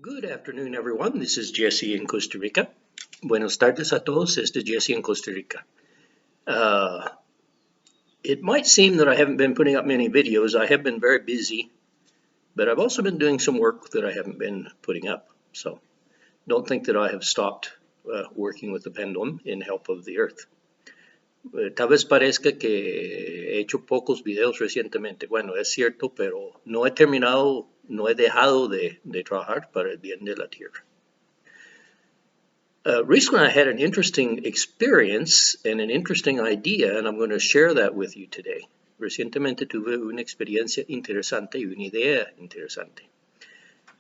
Good afternoon, everyone. This is Jesse in Costa Rica. Buenos tardes a todos. Este es Jesse in Costa Rica. Uh, it might seem that I haven't been putting up many videos. I have been very busy, but I've also been doing some work that I haven't been putting up. So don't think that I have stopped working with the pendulum in help of the earth. Tal vez parezca que he hecho pocos videos recientemente. Bueno, es cierto, pero no he terminado, no he dejado de trabajar para el bien de la tierra. Recently, I had an interesting experience and an interesting idea, and I'm going to share that with you today. Recientemente tuve una experiencia interesante y una idea interesante.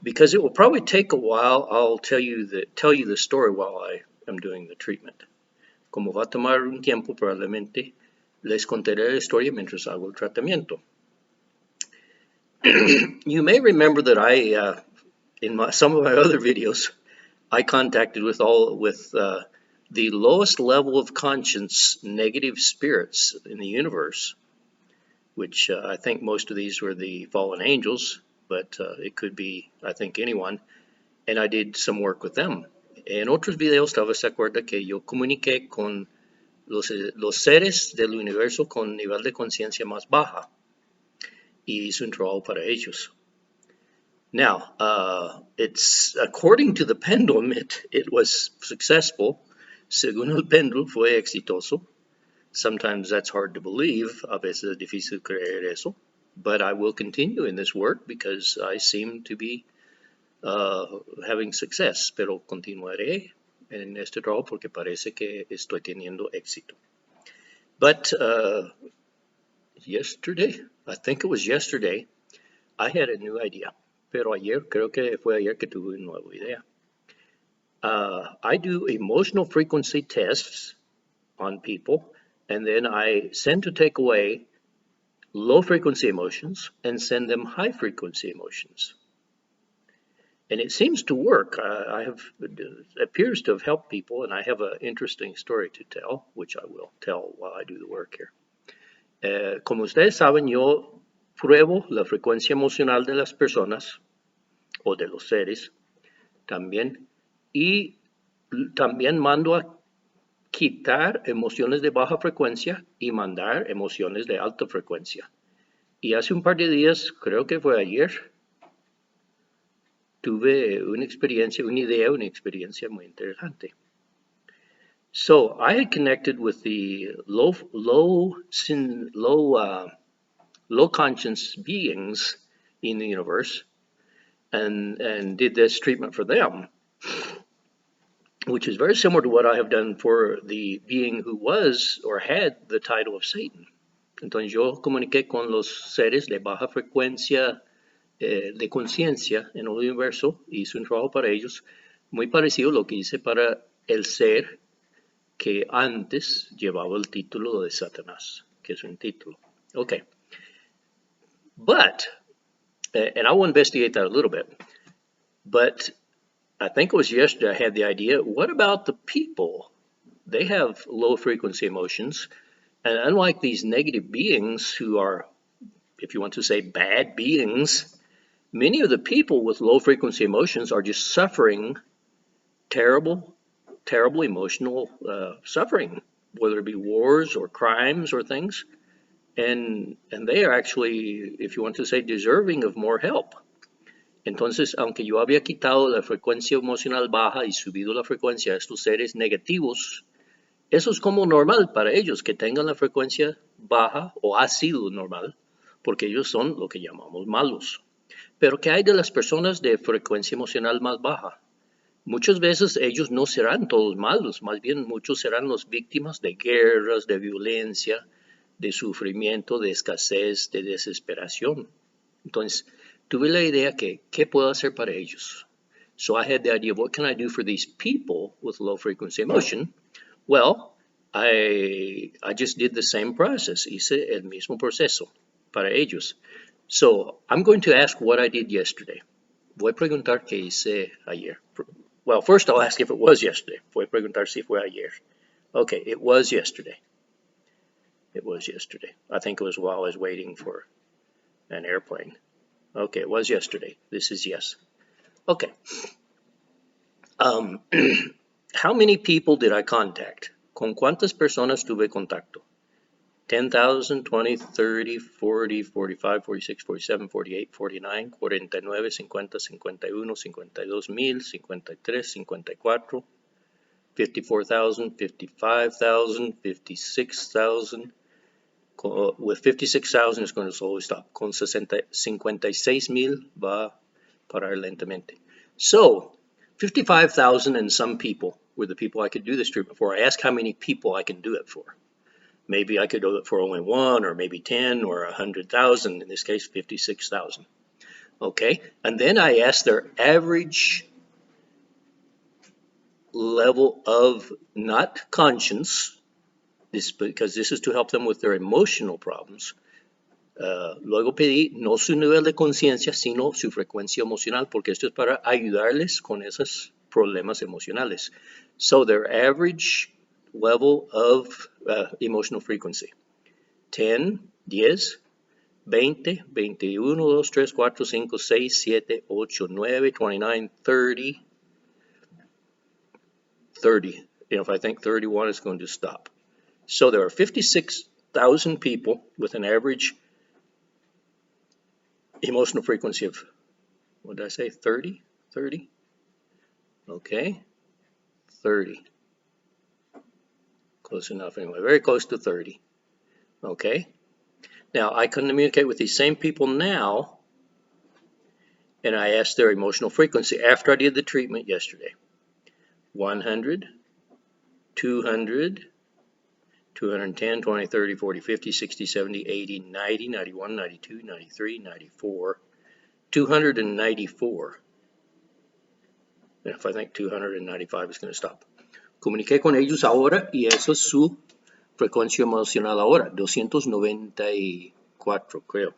Because it will probably take a while, I'll tell you the story while I am doing the treatment. Como va a tomar un tiempo, probablemente les contaré la historia mientras hago el tratamiento. You may remember that some of my other videos, I contacted with the lowest level of conscience negative spirits in the universe, which I think most of these were the fallen angels, but it could be, I think, anyone, and I did some work with them. En otros videos tal vez se acuerda que yo comuniqué con los seres del universo con nivel de conciencia más baja y hice un trabajo para ellos. Now, it's according to the pendulum, it was successful. Según el péndulo, fue exitoso. Sometimes that's hard to believe. A veces es difícil creer eso. But I will continue in this work because I seem to be having success. Pero continuaré en este trabajo porque parece que estoy teniendo éxito. But yesterday, I think it was yesterday, I had a new idea. Pero ayer, creo que fue ayer que tuve una nueva idea. I do emotional frequency tests on people, and then I send to take away low frequency emotions and send them high frequency emotions. And it seems to work. It appears to have helped people, and I have an interesting story to tell, which I will tell while I do the work here. Como ustedes saben, yo pruebo la frecuencia emocional de las personas o de los seres también, y también mando a quitar emociones de baja frecuencia y mandar emociones de alta frecuencia. Y hace un par de días, creo que fue ayer, tuve una experiencia muy interesante. So I had connected with the low conscience beings in the universe and did this treatment for them, which is very similar to what I have done for the being who was or had the title of Satan. Entonces yo comuniqué con los seres de baja frecuencia de conciencia en el universo, hice un trabajo para ellos, muy parecido a lo que hice para el ser que antes llevaba el título de Satanás, que es un título. Okay. But, and I will investigate that a little bit, but I think it was yesterday I had the idea, what about the people? They have low frequency emotions, and unlike these negative beings who are, if you want to say bad beings, many of the people with low frequency emotions are just suffering terrible emotional suffering, whether it be wars or crimes or things, and they are actually, if you want to say, deserving of more help. Entonces, aunque yo había quitado la frecuencia emocional baja y subido la frecuencia de estos seres negativos, eso es como normal para ellos, que tengan la frecuencia baja, o ha sido normal, porque ellos son lo que llamamos malos. Pero ¿qué hay de las personas de frecuencia emocional más baja? Muchas veces ellos no serán todos malos, más bien muchos serán las víctimas de guerras, de violencia, de sufrimiento, de escasez, de desesperación. Entonces, tuve la idea que, ¿qué puedo hacer para ellos? So I had the idea, what can I do for these people with low frequency emotion? Well, I just did the same process. Hice el mismo proceso para ellos. So I'm going to ask what I did yesterday. Voy a preguntar qué hice ayer. Well, first I'll ask if it was yesterday. Voy a preguntar si fue ayer. Okay, it was yesterday. It was yesterday. I think it was while I was waiting for an airplane. Okay, it was yesterday. This is yes. Okay. How many people did I contact? ¿Con cuántas personas tuve contacto? 10,000, 20, 30, 40, 45, 46, 47, 48, 49, 49, 50, 51, 52,000, 53, 54, 54,000, 55,000, 56,000. With 56,000 it's going to slowly stop. Con 56,000 va a parar lentamente. So, 55,000 and some people were the people I could do this treatment for. I asked how many people I can do it for. Maybe I could do it for only one, or maybe 10, or 100,000. In this case, 56,000. Okay, and then I asked their average level of not conscience, because this is to help them with their emotional problems. Luego pedí no su nivel de conciencia, sino su frecuencia emocional, porque esto es para ayudarles con esos problemas emocionales. So their average level of emotional frequency. 10, 10, 20, 21, 2, 3, 4, 5, 6, 7, 8, 9, 29, 30, 30. And if I think 31 is going to stop. So there are 56,000 people with an average emotional frequency of, what did I say, 30? 30? Okay, 30. Close enough anyway, very close to 30. Okay, now I can communicate with these same people now, and I asked their emotional frequency after I did the treatment yesterday. 100, 200, 210, 20, 30, 40, 50, 60, 70, 80, 90, 91, 92, 93, 94, 294. And if I think 295 is going to stop. Comuniqué con ellos ahora y eso es su frecuencia emocional ahora, 294, creo.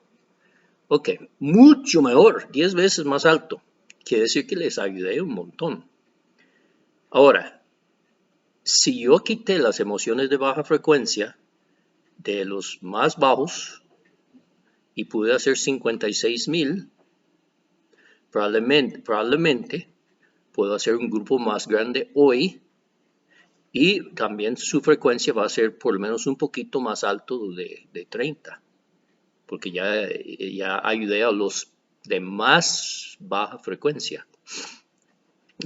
Ok, mucho mejor, 10 veces más alto. Quiere decir que les ayudé un montón. Ahora, si yo quité las emociones de baja frecuencia de los más bajos y pude hacer 56,000, probablemente puedo hacer un grupo más grande hoy, y también su frecuencia va a ser por lo menos un poquito más alto de 30, porque ya ayudé a los de más baja frecuencia.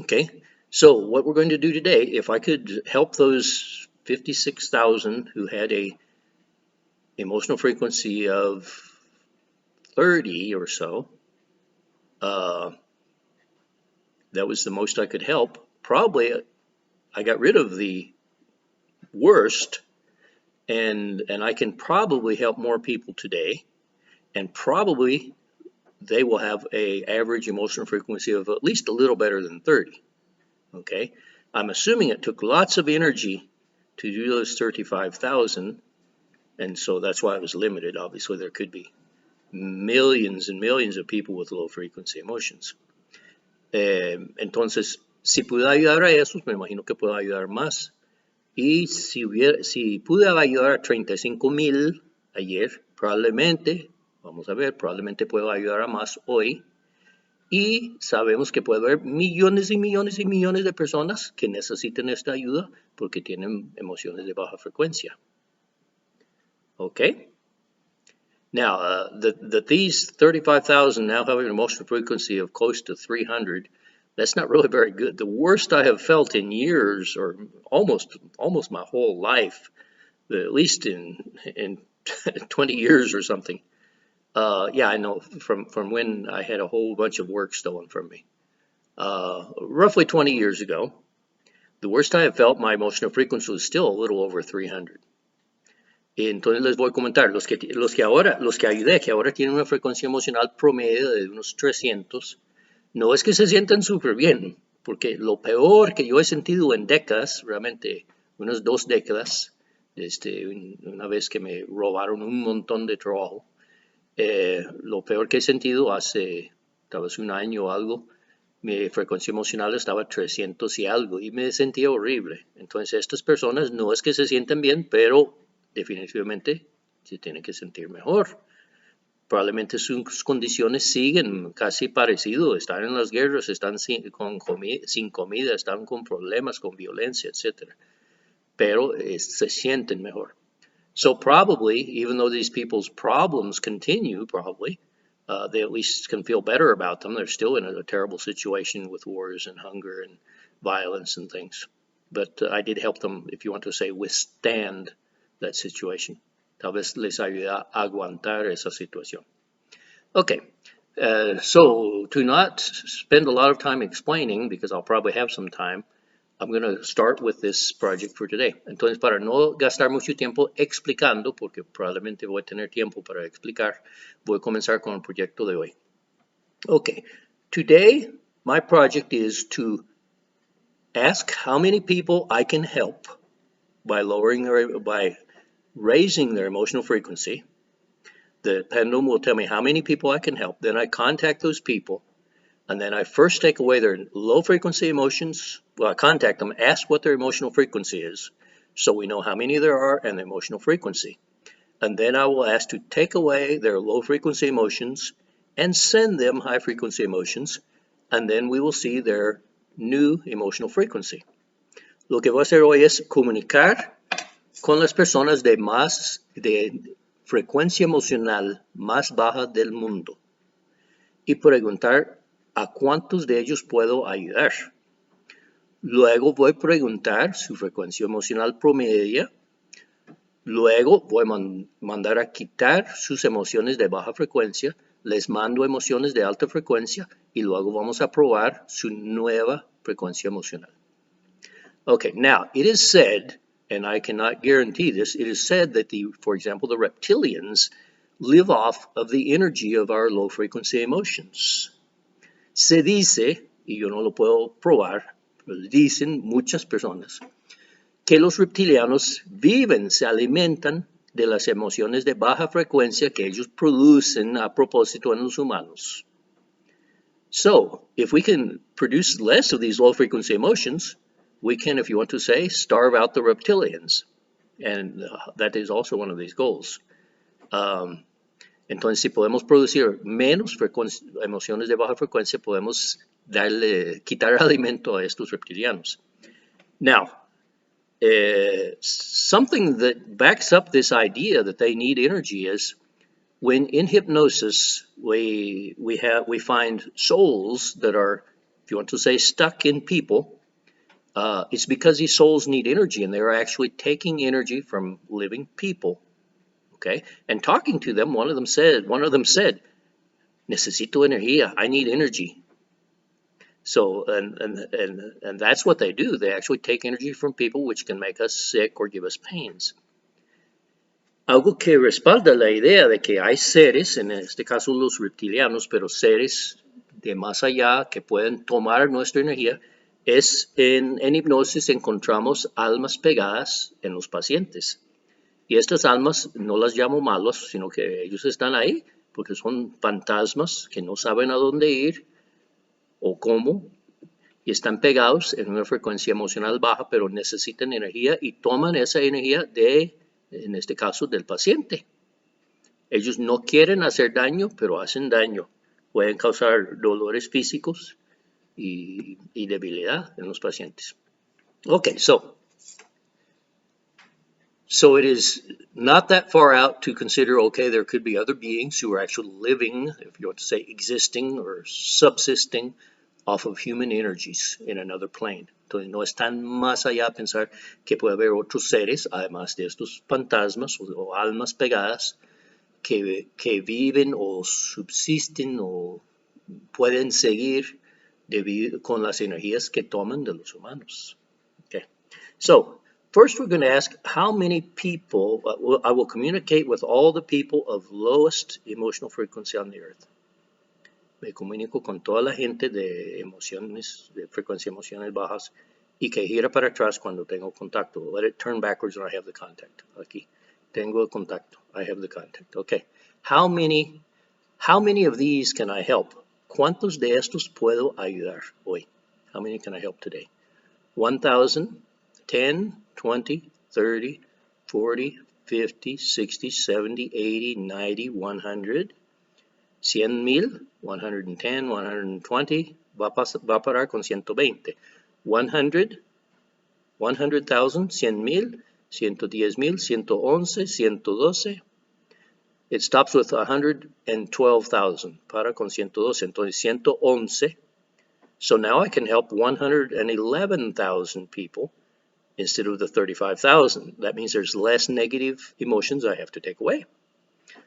Okay, so what we're going to do today, if I could help those 56,000 who had a emotional frequency of 30 or so, that was the most I could help. Probably I got rid of the worst, and I can probably help more people today, and probably they will have a average emotional frequency of at least a little better than 30. Okay, I'm assuming it took lots of energy to do those 35,000, and so that's why it was limited. Obviously there could be millions and millions of people with low frequency emotions. Entonces, si pude ayudar a esos, me imagino que puedo ayudar más. Y si pude ayudar a 35,000 ayer, probablemente, vamos a ver, probablemente puedo ayudar a más hoy. Y sabemos que puede haber millones y millones y millones de personas que necesiten esta ayuda porque tienen emociones de baja frecuencia. Okay? Now, these 35,000 now have an emotional frequency of close to 300. That's not really very good. The worst I have felt in years, or almost my whole life, at least in 20 years or something. Yeah, I know from when I had a whole bunch of work stolen from me. Roughly 20 years ago, the worst I have felt, my emotional frequency was still a little over 300. Entonces les voy a comentar, los que ayudé, que ahora tienen una frecuencia emocional promedio de unos 300, no es que se sientan súper bien, porque lo peor que yo he sentido en décadas, realmente unas 2 décadas, una vez que me robaron un montón de trabajo, lo peor que he sentido hace tal vez un año o algo, mi frecuencia emocional estaba a 300 y algo, y me sentía horrible. Entonces estas personas no es que se sienten bien, pero definitivamente se tienen que sentir mejor. Probablemente sus condiciones siguen casi parecido, están en las guerras, están sin comida, están con problemas, con violencia, etc. Pero se sienten mejor. So probably, even though these people's problems continue, probably, they at least can feel better about them. They're still in a terrible situation with wars and hunger and violence and things. But I did help them, if you want to say, withstand that situation. Tal vez les ayude a aguantar esa situación. Okay, so to not spend a lot of time explaining, because I'll probably have some time, I'm going to start with this project for today. Entonces, para no gastar mucho tiempo explicando, porque probablemente voy a tener tiempo para explicar, voy a comenzar con el proyecto de hoy. Okay, today my project is to ask how many people I can help by raising their emotional frequency. The pendulum will tell me how many people I can help. Then I contact those people, and then I first take away their low frequency emotions. Well, I contact them, ask what their emotional frequency is, so we know how many there are and the emotional frequency. And then I will ask to take away their low frequency emotions and send them high frequency emotions, and then we will see their new emotional frequency. Lo que voy a hacer hoy es comunicar con las personas de frecuencia emocional más baja del mundo y preguntar a cuántos de ellos puedo ayudar. Luego voy a preguntar su frecuencia emocional promedio. Luego voy a mandar a quitar sus emociones de baja frecuencia. Les mando emociones de alta frecuencia y luego vamos a probar su nueva frecuencia emocional. Okay, now it is said, and I cannot guarantee this, it is said that for example, the reptilians live off of the energy of our low frequency emotions. Se dice, y yo no lo puedo probar, pero dicen muchas personas, que los reptilianos viven, se alimentan de las emociones de baja frecuencia que ellos producen a propósito en los humanos. So, if we can produce less of these low frequency emotions, we can, if you want to say, starve out the reptilians. And that is also one of these goals. Entonces, si podemos producir menos emociones de baja frecuencia, podemos quitar alimento a estos reptilianos. Now, something that backs up this idea that they need energy is when in hypnosis we find souls that are, if you want to say, stuck in people. It's because these souls need energy, and they're actually taking energy from living people. Okay, and talking to them, one of them said, "Necesito energía. I need energy." So, and that's what they do. They actually take energy from people, which can make us sick or give us pains. Algo que respalda la idea de que hay seres, en este caso los reptilianos, pero seres de más allá que pueden tomar nuestra energía, es en hipnosis encontramos almas pegadas en los pacientes. Y estas almas no las llamo malas, sino que ellos están ahí porque son fantasmas que no saben a dónde ir o cómo, y están pegados en una frecuencia emocional baja, pero necesitan energía y toman esa energía en este caso, del paciente. Ellos no quieren hacer daño, pero hacen daño. Pueden causar dolores físicos y debilidad en los pacientes. Okay, so it is not that far out to consider, okay, there could be other beings who are actually living, if you want to say existing or subsisting off of human energies in another plane. Entonces no es tan más allá pensar que puede haber otros seres, además de estos fantasmas o almas pegadas, que viven o subsisten o pueden seguir con las energías que toman de los humanos. Okay, so first we're going to ask how many people, I will communicate with all the people of lowest emotional frequency on the earth. Me comunico con toda la gente de emociones, de frecuencia emocional bajas y que gira para atrás cuando tengo contacto. Let it turn backwards when I have the contact. Aquí tengo el contacto. I have the contact. Okay. How many of these can I help? ¿Cuántos de estos puedo ayudar hoy? How many can I help today? 1,000, 10, 20, 30, 40, 50, 60, 70, 80, 90, 100. 100,000, 110, 120, va a parar con 120. 100, 100,000, 100,000, 110,000, 111, 112. It stops with 112,000, para con 112, entonces 111. So now I can help 111,000 people instead of the 35,000. That means there's less negative emotions I have to take away.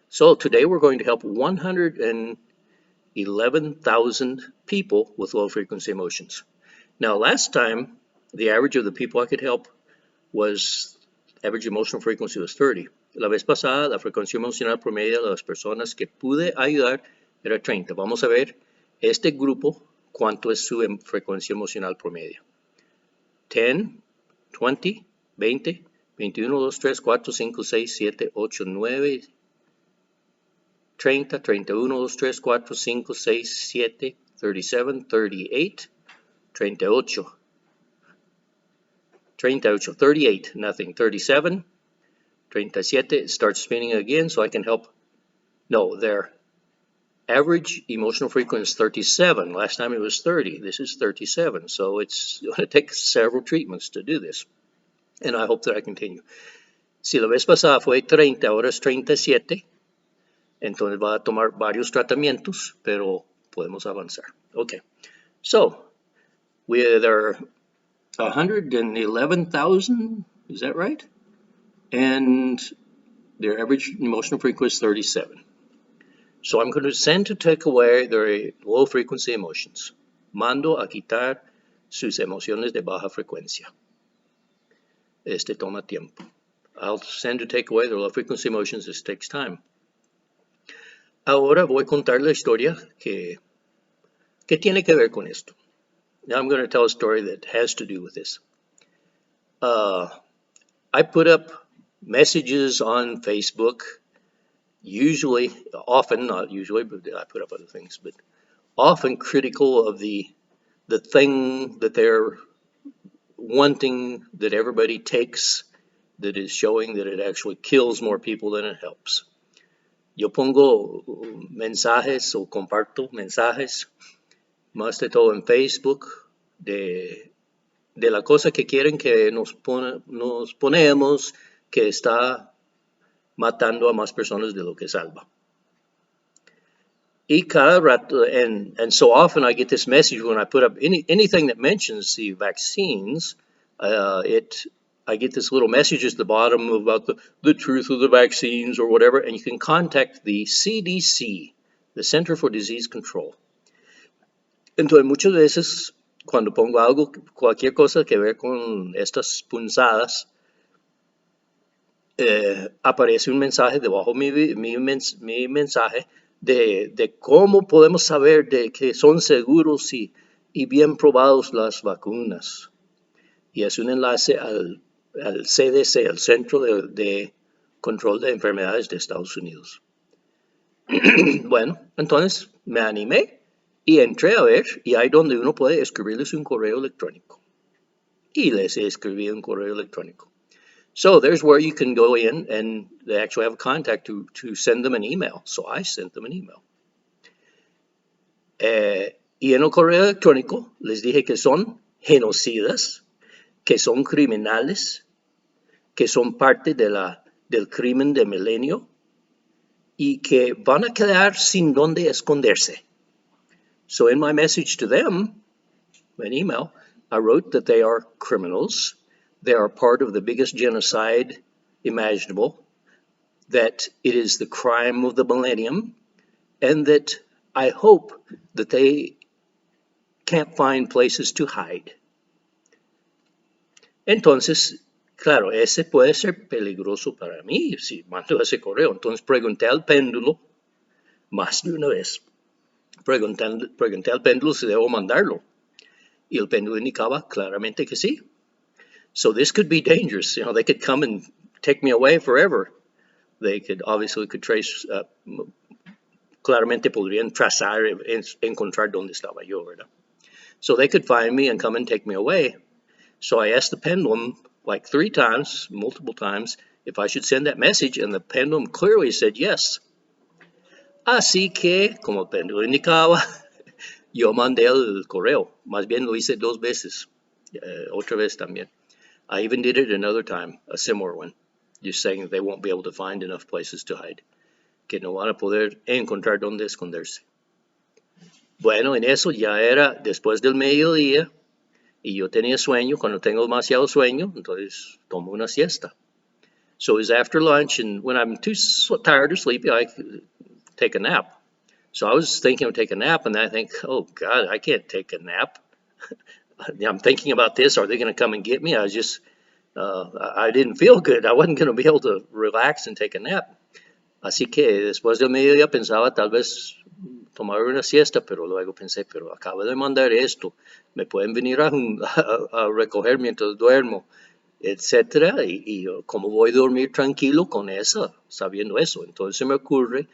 So today we're going to help 111,000 people with low frequency emotions. Now last time, the average of the people I could help was, average emotional frequency was 30. La vez pasada, la frecuencia emocional promedio de las personas que pude ayudar era 30. Vamos a ver este grupo, cuánto es su frecuencia emocional promedio. 10, 20, 20, 21, 2, 3, 4, 5, 6, 7, 8, 9, 30, 31, 2, 3, 4, 5, 6, 7, 37, 38, 38, 38, 38, nothing, 37, 37, it starts spinning again, so I can help. No, their average emotional frequency is 37. Last time it was 30. This is 37, so it's going to take several treatments to do this, and I hope that I continue. Si la vez pasada fue 30, ahora es 37, entonces va a tomar varios tratamientos, pero podemos avanzar. Okay, so there are 111,000, is that right? And their average emotional frequency is 37. So I'm going to send to take away their low frequency emotions. Mando a quitar sus emociones de baja frecuencia. Este toma tiempo. I'll send to take away their low frequency emotions. This takes time. Ahora voy a contar la historia que tiene que ver con esto. Now I'm going to tell a story that has to do with this. I put up messages on Facebook, usually, often, not usually, but I put up other things, but often critical of the thing that they're wanting that everybody takes, that is showing that it actually kills more people than it helps. Yo pongo mensajes o comparto mensajes, más de todo en Facebook, de la cosa que quieren que nos ponemos, que está matando a más personas de lo que salva. Y cada rato, and so often I get this message when I put up anything that mentions the vaccines, I get this little message at the bottom about the truth of the vaccines or whatever, and you can contact the CDC, the Center for Disease Control. Entonces muchas veces cuando pongo algo, cualquier cosa que ver con estas punzadas, aparece un mensaje debajo de mi mensaje de cómo podemos saber de que son seguros y bien probados las vacunas. Y es un enlace al CDC, al Centro de Control de Enfermedades de Estados Unidos. Bueno, entonces me animé y entré a ver, y ahí donde uno puede escribirles un correo electrónico. Y les escribí un correo electrónico. So there's where you can go in and they actually have a contact to send them an email. So I sent them an email. Y en el correo electrónico les dije que son genocidas, que son criminales, que son parte del crimen de milenio y que van a quedar sin dónde esconderse. So in my message to them, an email, I wrote that they are criminals. They are part of the biggest genocide imaginable, that it is the crime of the millennium, and that I hope that they can't find places to hide. Entonces, claro, ese puede ser peligroso para mí si mando ese correo. Entonces pregunté al péndulo más de una vez. Pregunté al péndulo si debo mandarlo. Y el péndulo indicaba claramente que sí. So this could be dangerous. You know, they could come and take me away forever. They could trace, claramente podrían trazar, encontrar dónde estaba yo, ¿verdad? So they could find me and come and take me away. So I asked the pendulum like 3 times, multiple times, if I should send that message, and the pendulum clearly said yes. Así que, como el lo indicaba, yo mandé el correo. Más bien lo hice 2 veces. Otra vez también. I even did it another time, a similar one. Just saying they won't be able to find enough places to hide. Que no van a poder encontrar dónde esconderse. Bueno, en eso ya era después del mediodía y yo tenía sueño. Cuando tengo demasiado sueño, entonces tomo una siesta. So it was after lunch, and when I'm too tired or sleepy, I take a nap. So I was thinking of taking a nap, and I think, oh God, I can't take a nap. I'm thinking about this. Are they going to come and get me? I didn't feel good. I wasn't going to be able to relax and take a nap. Así que después del mediodía pensaba tal vez tomar una siesta, pero luego pensé, pero acabo de mandar esto, me pueden venir a recoger mientras duermo, etcétera, y cómo voy a dormir tranquilo con eso, sabiendo eso. Entonces se me ocurre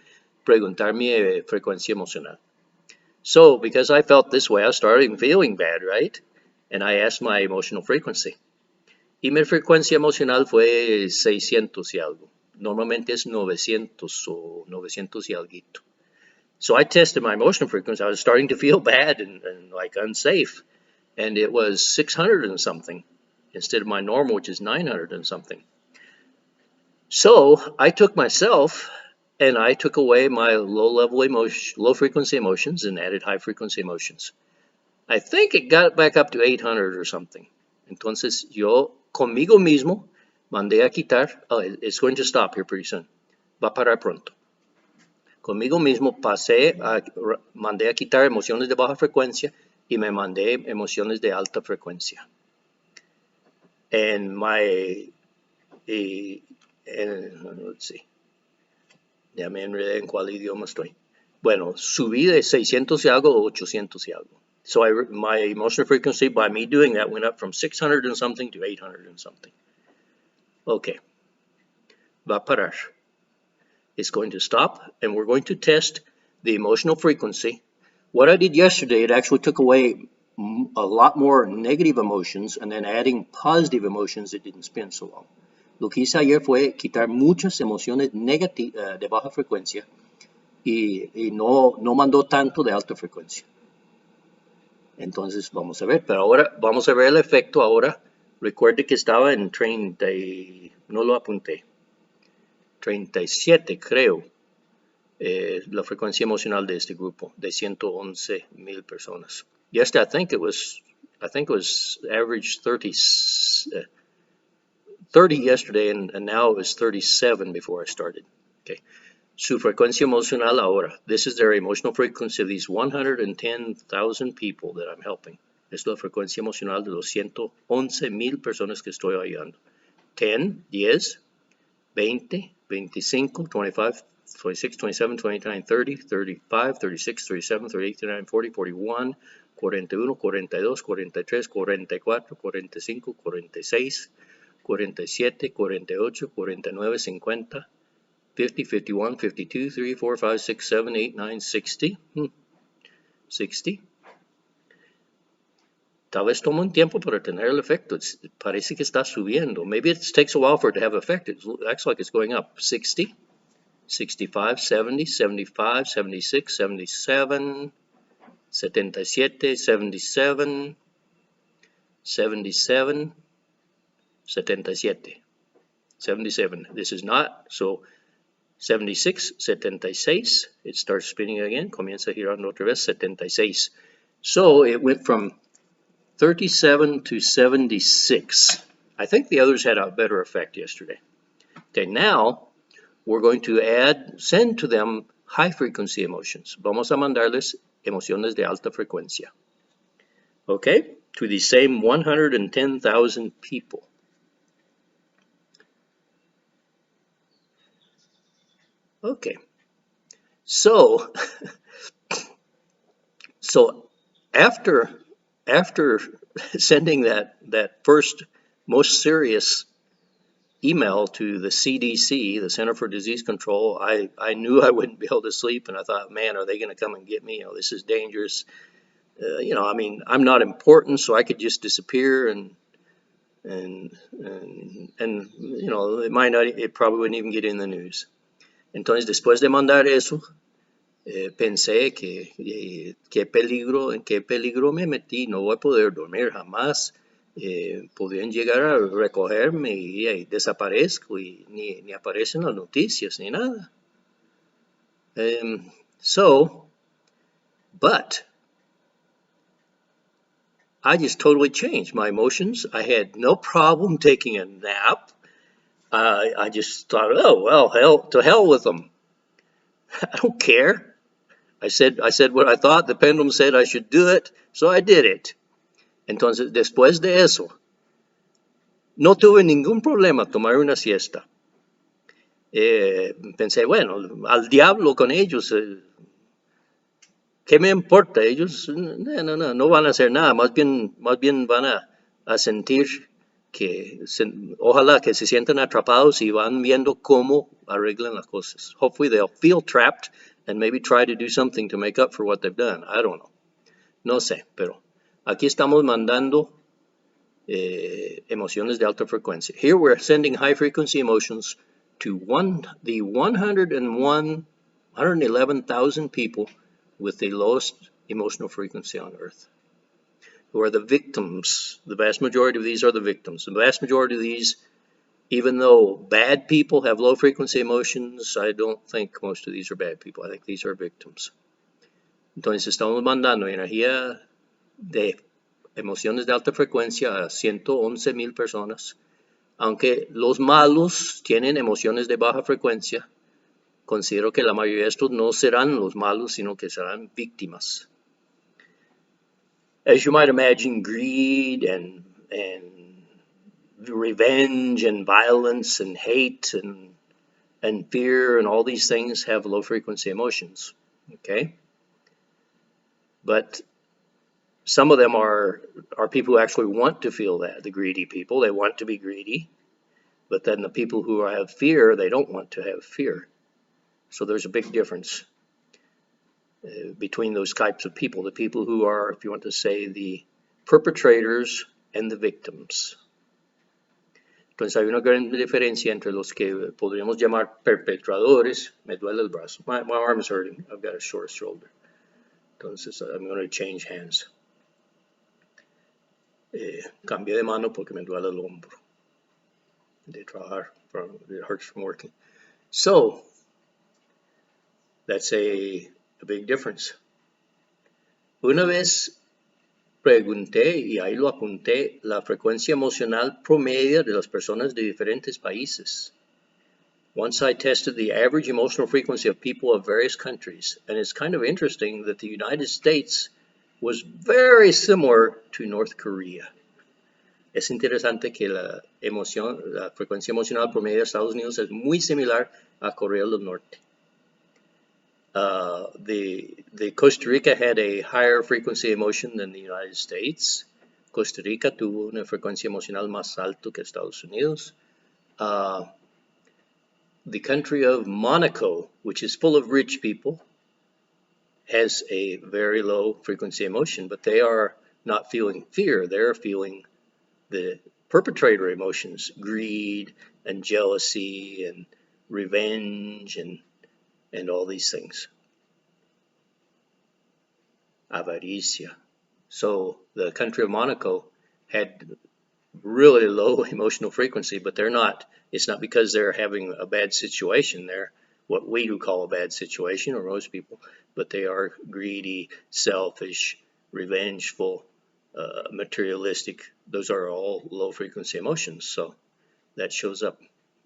preguntar mi frecuencia emocional. So, because I felt this way, I started feeling bad, right? And I asked my emotional frequency. Y mi frecuencia emocional fue 600 y algo. Normalmente es 900 o 900 y alguito. So I tested my emotional frequency. I was starting to feel bad and like unsafe. And it was 600 and something instead of my normal, which is 900 and something. So I took myself and I took away my low frequency emotions and added high frequency emotions. I think it got back up to 800 or something. Entonces yo conmigo mismo mandé a quitar, it's going to stop here pretty soon, va a parar pronto. Conmigo mismo mandé a quitar emociones de baja frecuencia y me mandé emociones de alta frecuencia. And let's see, ya me enredé en cuál idioma estoy. Bueno, subí de 600 y algo a 800 y algo. So my emotional frequency, by me doing that, went up from 600 and something to 800 and something. Okay, va a parar. It's going to stop, and we're going to test the emotional frequency. What I did yesterday, it actually took away a lot more negative emotions and then adding positive emotions that didn't spin so long. Lo que hice ayer fue quitar muchas emociones negativas de baja frecuencia y no mandó tanto de alta frecuencia. Entonces vamos a ver, pero ahora vamos a ver el efecto ahora. Recuerde que estaba en 30, no lo apunté, 37 creo, la frecuencia emocional de este grupo, de 111,000 personas. Yesterday, I think it was average 30 yesterday, and now it was 37 before I started. Okay. Su frecuencia emocional ahora. This is their emotional frequency of these 110,000 people that I'm helping. Es la frecuencia emocional de los 111,000 personas que estoy ayudando. 10, 20, 25, 25, 26, 27, 29, 30, 35, 36, 37, 38, 39, 40, 41, 41, 42, 43, 44, 45, 46, 47, 48, 49, 50, 50, 51, 52, 3, 4, 5, 6, 7, 8, 9, 60. 60. Tal vez toma un tiempo para tener el efecto. Parece que está subiendo. Maybe it takes a while for it to have effect. It acts like it's going up. 60, 65, 70, 75, 76, 77, 77, 77, 77, 77, 77. This is not, so 76, 76, it starts spinning again, comienza girando otra vez, 76. So it went from 37 to 76. I think the others had a better effect yesterday. Okay, now we're going to send to them high frequency emotions. Vamos a mandarles emociones de alta frecuencia. Okay, to the same 110,000 people. Okay, so after sending that first most serious email to the CDC, the Center for Disease Control, I knew I wouldn't be able to sleep, and I thought, man, are they going to come and get me? This is dangerous. I mean, I'm not important, so I could just disappear, and it probably wouldn't even get in the news. Entonces, después de mandar eso, pensé que en qué peligro me metí, no voy a poder dormir jamás. Podrían llegar a recogerme y desaparezco y ni aparecen las noticias ni nada. But I just totally changed my emotions. I had no problem taking a nap. I just thought, oh, well, to hell with them. I don't care. I said what I thought. The pendulum said I should do it, so I did it. Entonces, después de eso, no tuve ningún problema tomar una siesta. Pensé, bueno, al diablo con ellos. ¿Qué me importa? Ellos no van a hacer nada. Más bien van a sentir que, ojalá que se sientan atrapados y van viendo cómo arreglan las cosas. Hopefully they'll feel trapped and maybe try to do something to make up for what they've done. I don't know. No sé, pero aquí estamos mandando emociones de alta frecuencia. Here we're sending high frequency emotions to the 111,000 people with the lowest emotional frequency on earth, who are the victims. The vast majority of these are the victims. The vast majority of these, even though bad people have low frequency emotions, I don't think most of these are bad people. I think these are victims. Entonces estamos mandando energía de emociones de alta frecuencia a 111,000 personas. Aunque los malos tienen emociones de baja frecuencia, considero que la mayoría de estos no serán los malos, sino que serán víctimas. As you might imagine, greed and revenge and violence and hate and fear and all these things have low frequency emotions, okay? But some of them are people who actually want to feel that, the greedy people. They want to be greedy. But then the people who have fear, they don't want to have fear. So there's a big difference between those types of people. The people who are, if you want to say, the perpetrators and the victims. Entonces hay una gran diferencia entre los que podríamos llamar perpetradores. Me duele el brazo. My arm is hurting. I've got a short shoulder. Entonces I'm going to change hands. Cambié de mano porque me duele el hombro de trabajar. It hurts from working. So that's a big difference. Una vez pregunté, y ahí lo apunté, la frecuencia emocional promedio de las personas de diferentes países. Once I tested the average emotional frequency of people of various countries, and it's kind of interesting that the United States was very similar to North Korea. Es interesante que la frecuencia emocional promedio de Estados Unidos es muy similar a Corea del Norte. The Costa Rica had a higher frequency emotion than the United States. Costa Rica tuvo una frecuencia emocional más alta que Estados Unidos. The country of Monaco, which is full of rich people, has a very low frequency emotion, but they are not feeling fear. They're feeling the perpetrator emotions, greed and jealousy and revenge and all these things. Avaricia. So the country of Monaco had really low emotional frequency, but it's not because they're having a bad situation. They're what we do call a bad situation, or most people, but they are greedy, selfish, revengeful, materialistic. Those are all low frequency emotions, so that shows up.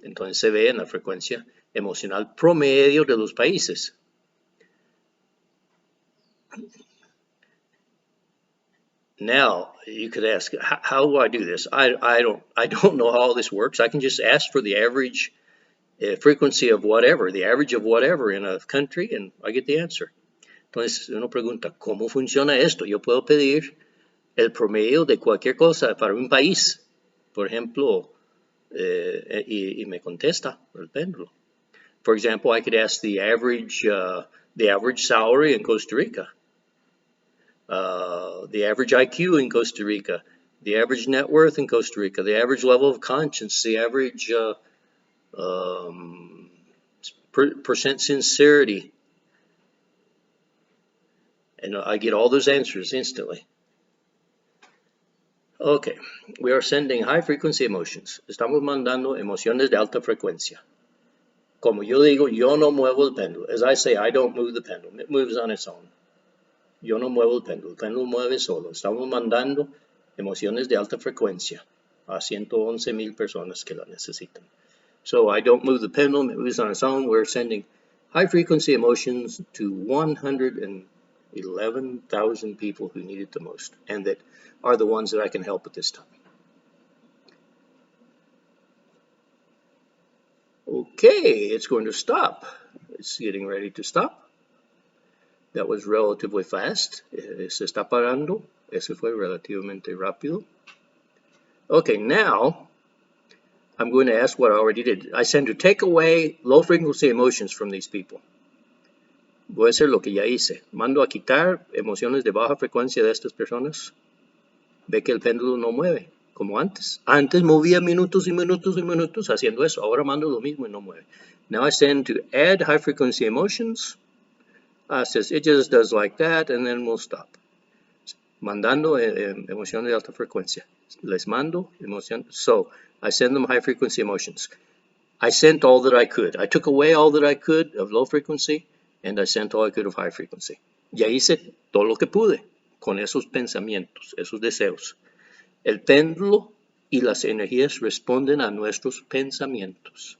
Entonces se ve en la frecuencia emocional promedio de los países. Now you could ask, how do I do this? I don't know how all this works. I can just ask for the average frequency of whatever, the average of whatever in a country, and I get the answer. Entonces uno pregunta, ¿cómo funciona esto? Yo puedo pedir el promedio de cualquier cosa para un país, por ejemplo, y me contesta el péndulo. For example, I could ask the average salary in Costa Rica, the average IQ in Costa Rica, the average net worth in Costa Rica, the average level of conscience, the average percent sincerity, And I get all those answers instantly. Okay, we are sending high frequency emotions. Estamos mandando emociones de alta frecuencia. Como yo digo, yo no muevo el péndulo. As I say, I don't move the pendulum. It moves on its own. Yo no muevo el péndulo. El péndulo mueve solo. Estamos mandando emociones de alta frecuencia a 111,000 personas que la necesitan. So I don't move the pendulum. It moves on its own. We're sending high frequency emotions to 111,000 people who need it the most, and that are the ones that I can help at this time. Okay, it's going to stop. It's getting ready to stop. That was relatively fast. Se está parando. Eso fue relativamente rápido. Okay, now I'm going to ask what I already did. I said to take away low frequency emotions from these people. Voy a hacer lo que ya hice. Mando a quitar emociones de baja frecuencia de estas personas. Ve que el péndulo no mueve, como antes. Antes movía minutos y minutos y minutos haciendo eso. Ahora mando lo mismo y no mueve. Now I send to add high frequency emotions. Says it just does like that, and then we'll stop. Mandando emociones de alta frecuencia. Les mando emociones. So I send them high frequency emotions. I sent all that I could. I took away all that I could of low frequency, and I sent all I could of high frequency. Ya hice todo lo que pude con esos pensamientos, esos deseos. El péndulo y las energías responden a nuestros pensamientos.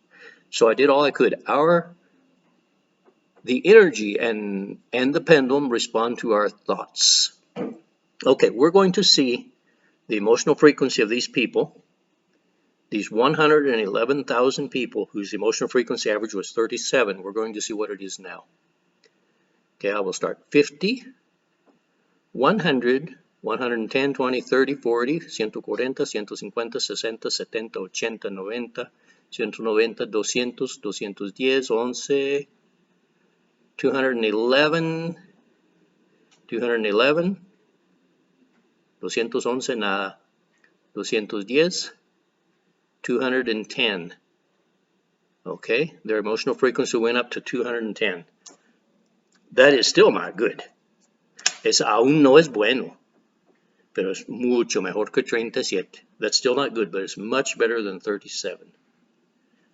So I did all I could. The energy and the pendulum respond to our thoughts. Okay, we're going to see the emotional frequency of these people, these 111,000 people whose emotional frequency average was 37. We're going to see what it is now. Okay, I will start 50, 100, 110, 20, 30, 40, 140, 150, 60, 70, 80, 90, 190, 200, 210, 11, 211, 211, 211, nada, 210, 210. Okay, their emotional frequency went up to 210. That is still not good. Aún no es bueno, pero es mucho mejor que 37. That's still not good, but it's much better than 37.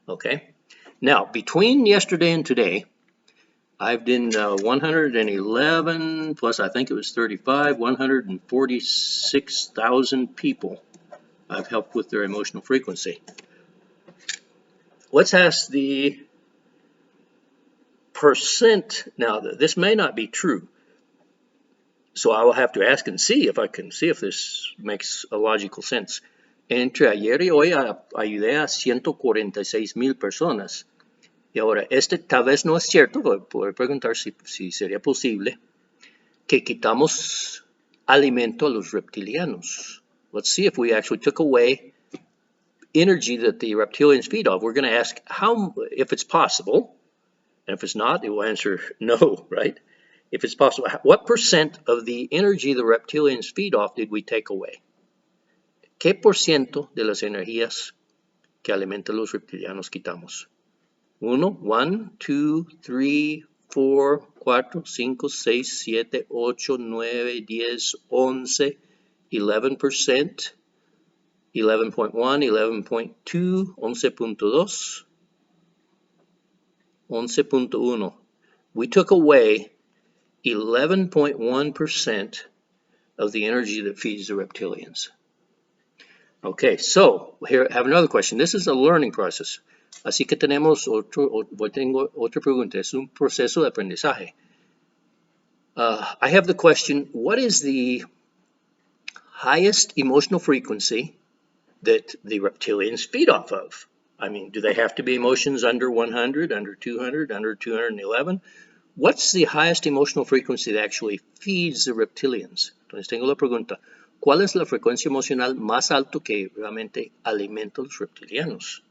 Okay, now between yesterday and today, I've done 111 plus I think it was 35, 146,000 people I've helped with their emotional frequency. Let's ask the percent. Now, this may not be true, so I will have to ask and see if I can see if this makes a logical sense. Entre ayer y hoy ayudé a 146,000 personas. Y ahora, tal vez no es cierto, voy a poder preguntar si sería posible que quitamos alimento a los reptilianos. Let's see if we actually took away energy that the reptilians feed off. We're going to ask if it's possible, and if it's not, it will answer no, right? If it's possible, what percent of the energy the reptilians feed off did we take away? ¿Qué por ciento de las energías que alimentan los reptilianos quitamos? 1, 2, 3, 4, 4, 5, 6, 7, 8, 9, 10, 11, 11%, 11.1, 11.2, 11.2, 11.1. We took away 11.1% of the energy that feeds the reptilians. Okay, so here I have another question. This is a learning process. Así que tengo otra pregunta. Es un proceso de aprendizaje. I have the question, what is the highest emotional frequency that the reptilians feed off of? I mean, do they have to be emotions under 100, under 200, under 211? What's the highest emotional frequency that actually feeds the reptilians? Entonces tengo la pregunta, ¿cuál es la frecuencia emocional más alto que realmente alimenta a los reptilianos?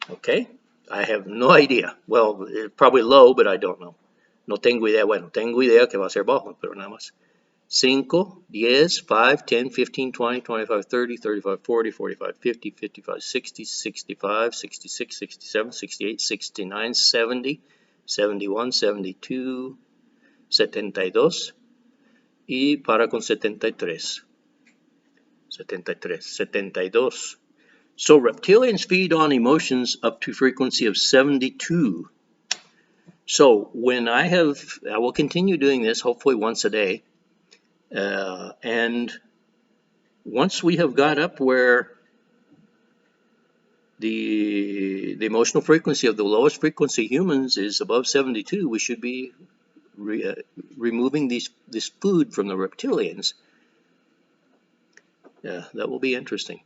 Okay, I have no idea. Well, probably low, but I don't know. No tengo idea. Bueno, tengo idea que va a ser bajo, pero nada más. 5, 10, 5, 10, 15, 20, 25, 30, 35, 40, 45, 50, 55, 60, 65, 66, 67, 68, 69, 70, 71, 72, 72, y para con 73. 72. So reptilians feed on emotions up to frequency of 72. So when I will continue doing this, hopefully once a day. And once we have got up where the emotional frequency of the lowest frequency humans is above 72, we should be removing this food from the reptilians. Yeah, that will be interesting.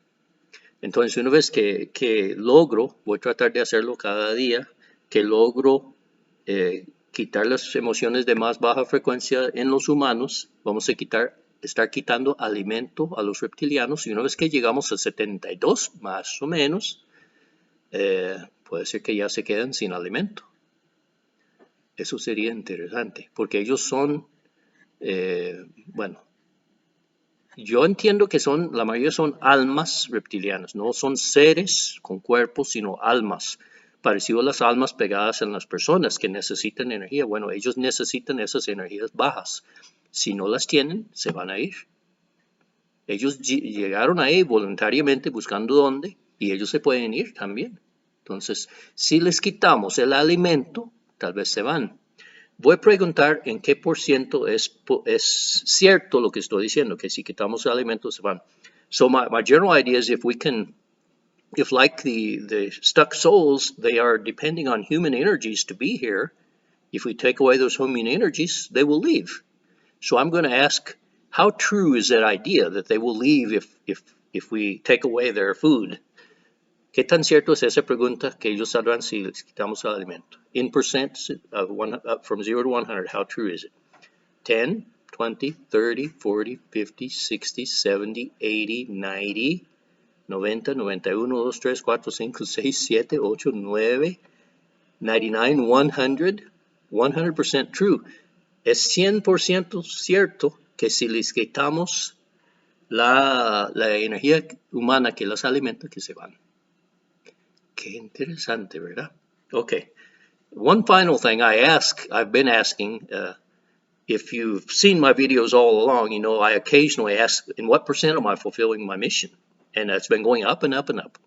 Entonces, una vez que logro, voy a tratar de hacerlo cada día, que logro quitar las emociones de más baja frecuencia en los humanos, vamos a estar quitando alimento a los reptilianos, y una vez que llegamos a 72, más o menos, puede ser que ya se queden sin alimento. Eso sería interesante, porque ellos son, bueno, yo entiendo que la mayoría son almas reptilianas, no son seres con cuerpos, sino almas, parecido a las almas pegadas en las personas que necesitan energía. Bueno, ellos necesitan esas energías bajas. Si no las tienen, se van a ir. Ellos llegaron ahí voluntariamente buscando dónde, y ellos se pueden ir también. Entonces, si les quitamos el alimento, tal vez se van. Voy a preguntar en qué por ciento es cierto lo que estoy diciendo, que si quitamos el alimento se van. So my general idea is if like the stuck souls, they are depending on human energies to be here, if we take away those human energies, they will leave. So I'm going to ask, how true is that idea that they will leave if we take away their food? ¿Qué tan cierto es esa pregunta que ellos saldrán si les quitamos el alimento? In percent, from 0 to 100, how true is it? 10, 20, 30, 40, 50, 60, 70, 80, 90, 90, 91, 2, 3, 4, 5, 6, 7, 8, 9, 99, 100, 100% true. Es 100% cierto que si les quitamos la energía humana que los alimenta, que se van. Qué interesante, ¿verdad? Okay. One final thing I've been asking, if you've seen my videos all along, you know I occasionally ask, in what percent am I fulfilling my mission? And that's been going up and up and up.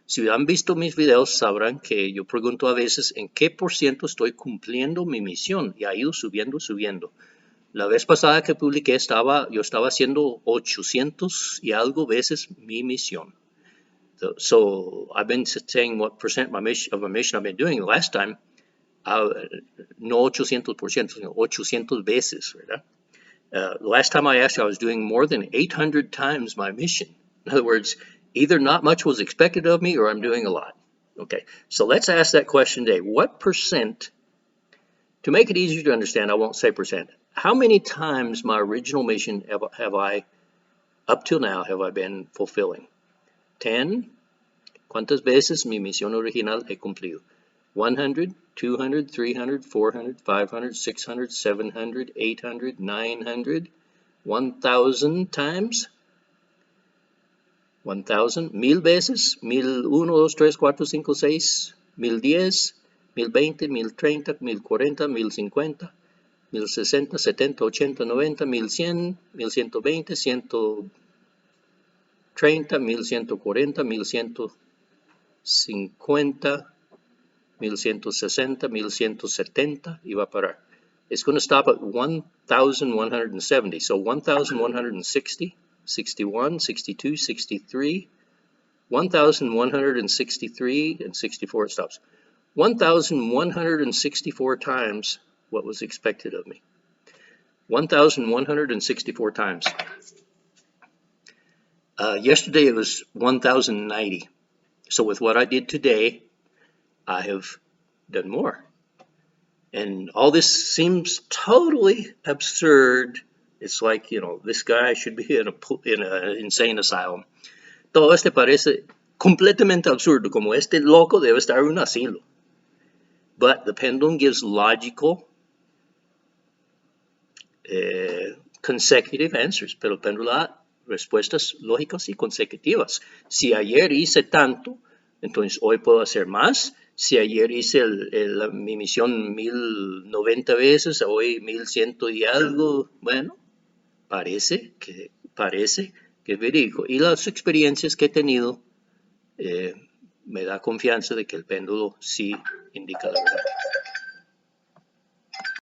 Si han visto mis videos, sabrán que yo pregunto a veces en qué por ciento estoy cumpliendo mi misión, y ha ido subiendo. La vez pasada que publiqué, yo estaba haciendo 800 y algo veces mi misión. So I've been saying what percent of my mission I've been doing. The last time, no 800%, sino 800 veces, ¿verdad? The last time I asked you, I was doing more than 800 times my mission. In other words, either not much was expected of me or I'm doing a lot. Okay, so let's ask that question today. What percent, to make it easier to understand, I won't say percent. How many times my original mission have I, up till now, have I been fulfilling? 10. ¿Cuántas veces mi misión original he cumplido? 100, 200, 300, 400, 500, 600, 700, 800, 900, 1,000 times? 1,000, 1,000 veces, 1,000, 1, 2, 3, 4, 5, 6, 1,010, 1,020, 1,030, 1,040, 1,050, 1,060, 70, 80, 90, 1,100, 1,120, 130, 1,140, 1,150, 1,160, 1,170, y va a parar. It's going to stop at 1,170. So 1,160, 61, 62, 63, 1,163, and 64 it stops. 1,164 times what was expected of me. 1,164 times. Yesterday it was 1,090. So with what I did today, I have done more. And all this seems totally absurd. It's like, you know, this guy should be in an insane asylum. Todo esto parece completamente absurdo, como este loco debe estar en un asilo. But the pendulum gives logical, consecutive answers, pero el péndulo da respuestas lógicas y consecutivas. Si ayer hice tanto, entonces hoy puedo hacer más. Si ayer hice mi misión 1,090 veces, hoy 1,100 y algo, bueno, parece que es verídico. Y las experiencias que he tenido me da confianza de que el péndulo sí indica la verdad.